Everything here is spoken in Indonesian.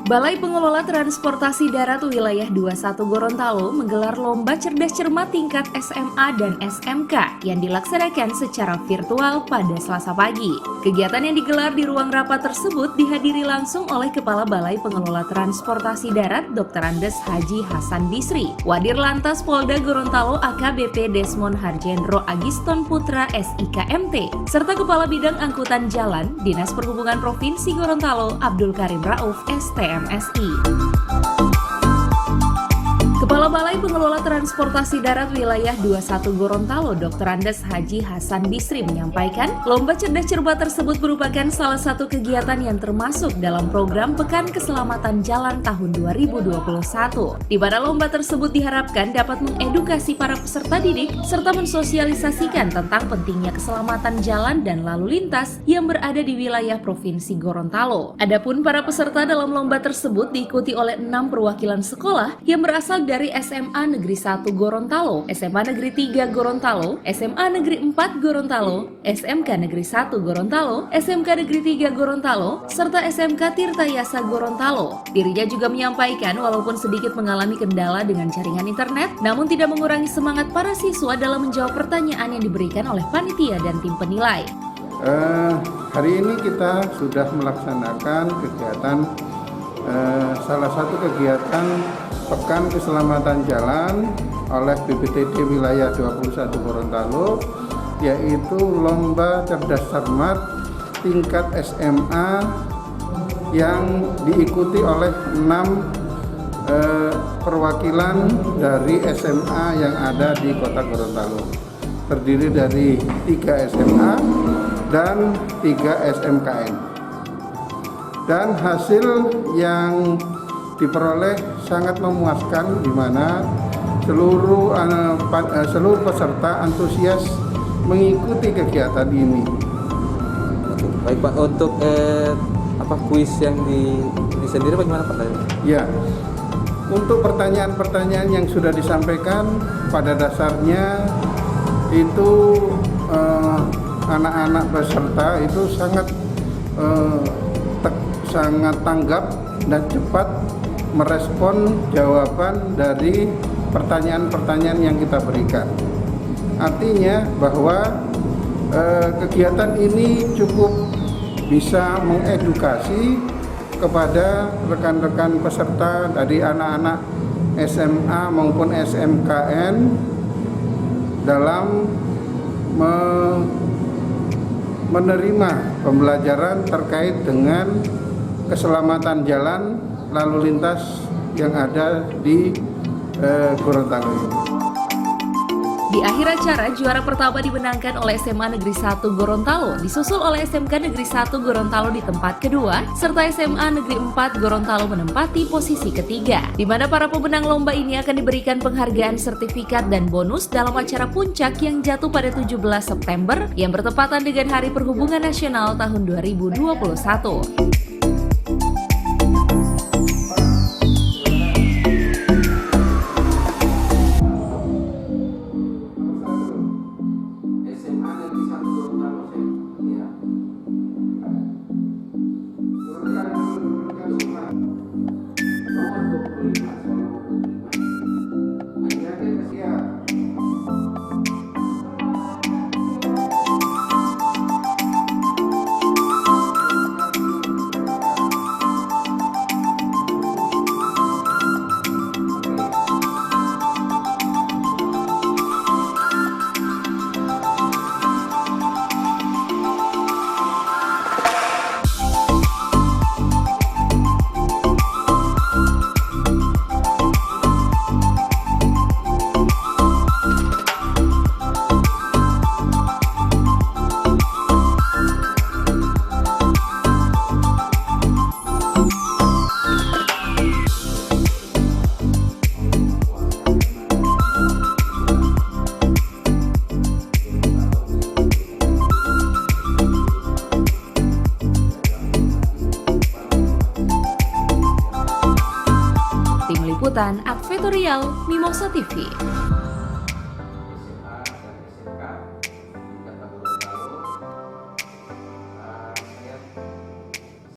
Balai Pengelola Transportasi Darat Wilayah 21 Gorontalo menggelar lomba cerdas cermat tingkat SMA dan SMK yang dilaksanakan secara virtual pada Selasa pagi. Kegiatan yang digelar di ruang rapat tersebut dihadiri langsung oleh Kepala Balai Pengelola Transportasi Darat Dr. Andes Haji Hasan Bisri, Wadir Lantas Polda Gorontalo AKBP Desmond Harjendro Agiston Putra SIKMT, serta Kepala Bidang Angkutan Jalan Dinas Perhubungan Provinsi Gorontalo Abdul Karim Rauf STMSI. Kepala Balai Pengelola Transportasi Darat Wilayah 21 Gorontalo Dr. Andes Haji Hasan Bisri menyampaikan, lomba cerdas cermat tersebut merupakan salah satu kegiatan yang termasuk dalam program Pekan Keselamatan Jalan tahun 2021, di mana lomba tersebut diharapkan dapat mengedukasi para peserta didik serta mensosialisasikan tentang pentingnya keselamatan jalan dan lalu lintas yang berada di wilayah Provinsi Gorontalo. Adapun para peserta dalam lomba tersebut diikuti oleh 6 perwakilan sekolah yang berasal dari SMA Negeri 1 Gorontalo, SMA Negeri 3 Gorontalo, SMA Negeri 4 Gorontalo, SMK Negeri 1 Gorontalo, SMK Negeri 3 Gorontalo, serta SMK Tirtayasa Gorontalo. Dirinya juga menyampaikan walaupun sedikit mengalami kendala dengan jaringan internet, namun tidak mengurangi semangat para siswa dalam menjawab pertanyaan yang diberikan oleh panitia dan tim penilai. Hari ini kita sudah melaksanakan kegiatan salah satu kegiatan Pekan Keselamatan Jalan oleh BPTD Wilayah 21 Gorontalo, yaitu Lomba Cerdas Cermat tingkat SMA yang diikuti oleh 6 perwakilan dari SMA yang ada di Kota Gorontalo. Terdiri dari 3 SMA dan 3 SMKN. Dan hasil yang diperoleh sangat memuaskan, di mana seluruh peserta antusias mengikuti kegiatan ini. Baik Pak, untuk kuis yang di sendiri bagaimana Pak? Ya, untuk pertanyaan-pertanyaan yang sudah disampaikan pada dasarnya itu anak-anak peserta itu sangat tanggap dan cepat merespon jawaban dari pertanyaan-pertanyaan yang kita berikan. Artinya bahwa kegiatan ini cukup bisa mengedukasi kepada rekan-rekan peserta dari anak-anak SMA maupun SMKN dalam menerima pembelajaran terkait dengan keselamatan jalan lalu lintas yang ada di Gorontalo ini. Di akhir acara, juara pertama dimenangkan oleh SMA Negeri 1 Gorontalo, disusul oleh SMK Negeri 1 Gorontalo di tempat kedua, serta SMA Negeri 4 Gorontalo menempati posisi ketiga, di mana para pemenang lomba ini akan diberikan penghargaan sertifikat dan bonus dalam acara puncak yang jatuh pada 17 September yang bertepatan dengan Hari Perhubungan Nasional tahun 2021. Liputan Advertorial Mimosa TV.